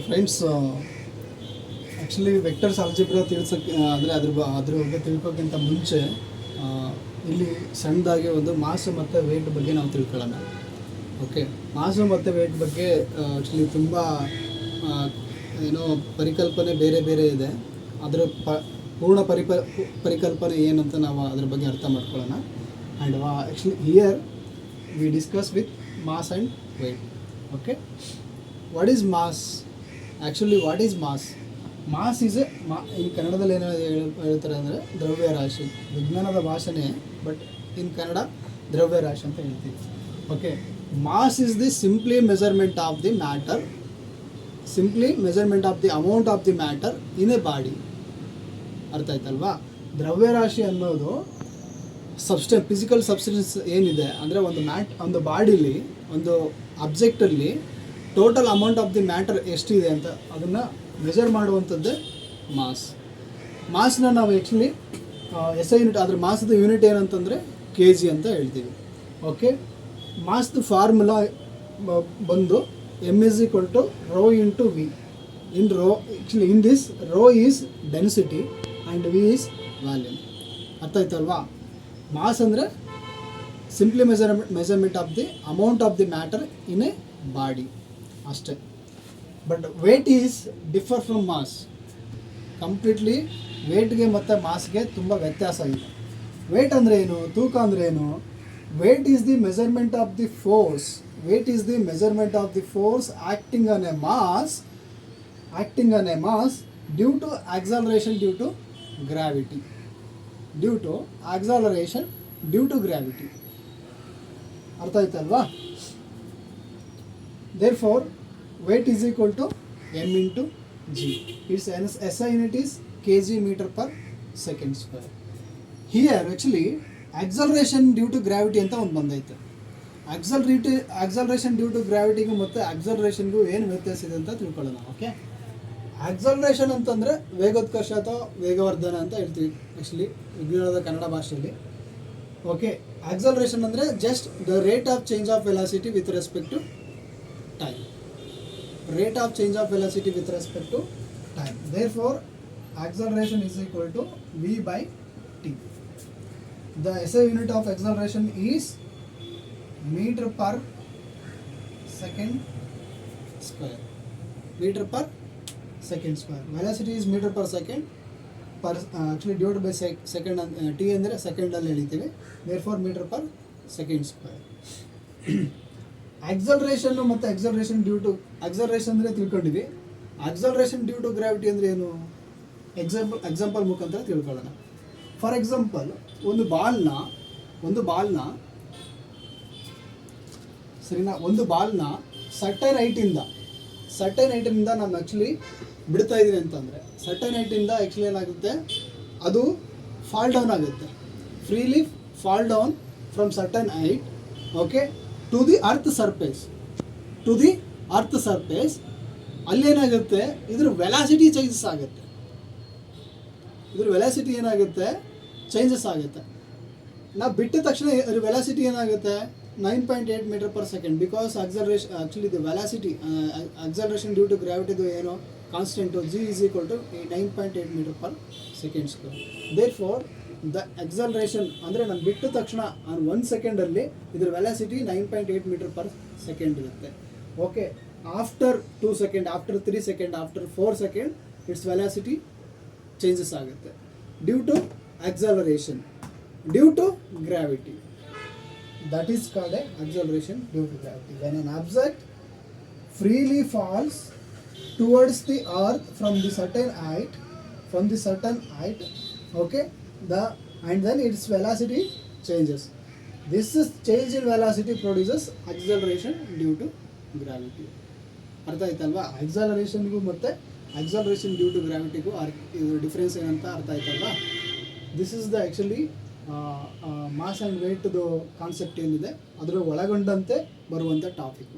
Friends, actually vectors algebra ತಿಳಿಸೋಕ್ಕೆ ಅಂದರೆ ಅದ್ರ ಬಗ್ಗೆ ತಿಳ್ಕೋಕ್ಕಿಂತ ಮುಂಚೆ ಇಲ್ಲಿ ಸಣ್ಣದಾಗಿ ಒಂದು ಮಾಸ್ ಮತ್ತು ವೆಯ್ಟ್ ಬಗ್ಗೆ ನಾವು ತಿಳ್ಕೊಳ್ಳೋಣ. ಓಕೆ, ಮಾಸು ಮತ್ತು ವೆಯ್ಟ್ ಬಗ್ಗೆ ಆ್ಯಕ್ಚುಲಿ ತುಂಬ ಏನೋ ಪರಿಕಲ್ಪನೆ ಬೇರೆ ಬೇರೆ ಇದೆ. ಅದರ ಪೂರ್ಣ ಪರಿಕಲ್ಪನೆ ಏನಂತ ನಾವು ಅದ್ರ ಬಗ್ಗೆ ಅರ್ಥ ಮಾಡ್ಕೊಳ್ಳೋಣ. And actually here we discuss with mass and weight. Okay, what is mass? Actually what is mass? Mass is in ಕನ್ನಡದಲ್ಲಿ ಏನೋ ಹೇಳ್ತಾರೆ ಅಂದರೆ ದ್ರವ್ಯರಾಶಿ. ವಿಜ್ಞಾನದ ಭಾಷೆನೇ, ಬಟ್ ಇನ್ ಕನ್ನಡ ದ್ರವ್ಯರಾಶಿ ಅಂತ ಹೇಳ್ತೀವಿ. Okay, mass is the simply measurement of the matter, simply measurement of the amount of the matter in a body. ಅರ್ಥ ಆಯ್ತಲ್ವಾ? ದ್ರವ್ಯರಾಶಿ ಅನ್ನೋದು ಫಿಸಿಕಲ್ ಸಬ್ಸ್ಟೆನ್ಸ್ ಏನಿದೆ ಅಂದರೆ ಒಂದು ಬಾಡಿಲಿ, ಒಂದು ಆಬ್ಜೆಕ್ಟಲ್ಲಿ total amount of the matter ಎಷ್ಟಿದೆ ಅಂತ ಅದನ್ನು ಮೆಜರ್ ಮಾಡುವಂಥದ್ದೇ ಮಾಸ್. ಮಾಸ್ನ ನಾವು ಆ್ಯಕ್ಚುಲಿ SI ಯೂನಿಟ್, ಅದ್ರ ಮಾಸದ ಯೂನಿಟ್ ಏನಂತಂದರೆ kg ಅಂತ ಹೇಳ್ತೀವಿ. ಓಕೆ, ಮಾಸ್ದು ಫಾರ್ಮುಲಾ ಬಂದು m is equal to rho into v. In this rho is density and v is volume. ಅರ್ಥ ಆಯ್ತಲ್ವಾ? ಮಾಸ್ ಅಂದರೆ simply measurement of the amount of the matter in a body ಅಷ್ಟೇ. But weight is differ from mass. Completely ವೇಟ್ಗೆ ಮತ್ತು ಮಾಸ್ಗೆ ತುಂಬ ವ್ಯತ್ಯಾಸ ಇದೆ. ವೇಟ್ ಅಂದರೆ ಏನು? ತೂಕ ಅಂದರೆ ಏನು? Weight is the measurement of the force. Weight is the measurement of the force acting on a mass due to acceleration due to gravity. ಅರ್ಥ ಆಯ್ತಲ್ವಾ? Therefore, weight is equal to m into g. Its SI unit is kg meter per second square. Here actually acceleration due to gravity ಅಂತ ಒಂದು ಬಂದೈತೆ. acceleration due to gravityಗೂ ಮತ್ತು acceleration-ಗೂ ಏನು ವ್ಯತ್ಯಾಸ ಇದೆ ಅಂತ ತಿಳ್ಕೊಳ್ಳೋಣ. ಓಕೆ, ಆಕ್ಸಲರೇಷನ್ ಅಂತಂದರೆ ವೇಗೋತ್ಕರ್ಷ ಅಥವಾ ವೇಗವರ್ಧನ ಅಂತ ಹೇಳ್ತೀವಿ ಆ್ಯಕ್ಚುಲಿ ವಿಜ್ಞಾನದ ಕನ್ನಡ ಭಾಷೆಯಲ್ಲಿ. ಓಕೆ, ಆಕ್ಸಲರೇಷನ್ ಅಂದರೆ just the rate of change of velocity with respect to time. Rate of change of velocity with respect to time. Therefore, acceleration is equal to v by t. The SI unit of acceleration is meter per second square. Meter per second square. Velocity is meter per second. Actually divided by second. T ಅಂದರೆ second ಅಲ್ಲಿ ಹೇಳ್ತೀವಿ. Therefore, meter per second square. Acceleration ಮತ್ತು acceleration ಅಂದರೆ ತಿಳ್ಕೊಂಡಿವಿ. Acceleration due to gravity ಅಂದರೆ ಏನು? Example ಮುಖಾಂತರ ತಿಳ್ಕೊಳ್ಳೋಣ. For example, ಒಂದು ಬಾಲ್ನ ಸರಿನಾ, ಒಂದು ಬಾಲ್ನ ಸರ್ಟೈನ್ ಹೈಟಿಂದ ನಾನು ಆ್ಯಕ್ಚುಲಿ ಬಿಡ್ತಾ ಇದ್ದೀನಿ ಅಂತಂದರೆ, ಸರ್ಟೈನ್ ಹೈಟಿಂದ ಆ್ಯಕ್ಚುಲಿ ಏನಾಗುತ್ತೆ, ಅದು ಫಾಲ್ ಡೌನ್ ಆಗುತ್ತೆ. Freely fall down from certain height. Okay, to the earth surface. ಅಲ್ಲೇನಾಗುತ್ತೆ, ಇದ್ರ ವೆಲಾಸಿಟಿ ಚೇಂಜಸ್ ಆಗುತ್ತೆ. ನಾವು ಬಿಟ್ಟ ತಕ್ಷಣ ಇದ್ರ ವೆಲಾಸಿಟಿ ಏನಾಗುತ್ತೆ, 9.8 metre per second. Because acceleration actually the velocity acceleration due to ಗ್ರಾವಿಟಿದು ಏನೋ constant g is equal to 9.8 metre per second square. Therefore the acceleration ಅಂದರೆ ನಾನು ಬಿಟ್ಟ ತಕ್ಷಣ 1 ಸೆಕೆಂಡಲ್ಲಿ ಇದ್ರ ವೆಲಾಸಿಟಿ 9.8 ಮೀಟರ್ ಪರ್ ಸೆಕೆಂಡ್ ಇರುತ್ತೆ. Okay, after 2 second, after 3 second, after 4 second its velocity changes ಆಗುತ್ತೆ due to acceleration due to gravity. That is called a acceleration due to gravity. When an object freely falls towards the earth from the certain height, okay, and then its velocity changes. This is change in velocity produces acceleration due to gravity. ಅರ್ಥ ಆಯ್ತಲ್ವಾ? ಆಕ್ಸಲರೇಷನ್ಗೂ ಮತ್ತು acceleration due to ಗ್ರಾವಿಟಿಗೂ ಇದು difference ಏನಂತ ಅರ್ಥ ಆಯ್ತಲ್ವಾ? This is the actually mass and ವೆಯ್ಟ್ದು concept ಏನಿದೆ ಅದರ ಒಳಗೊಂಡಂತೆ ಬರುವಂಥ ಟಾಪಿಕ್.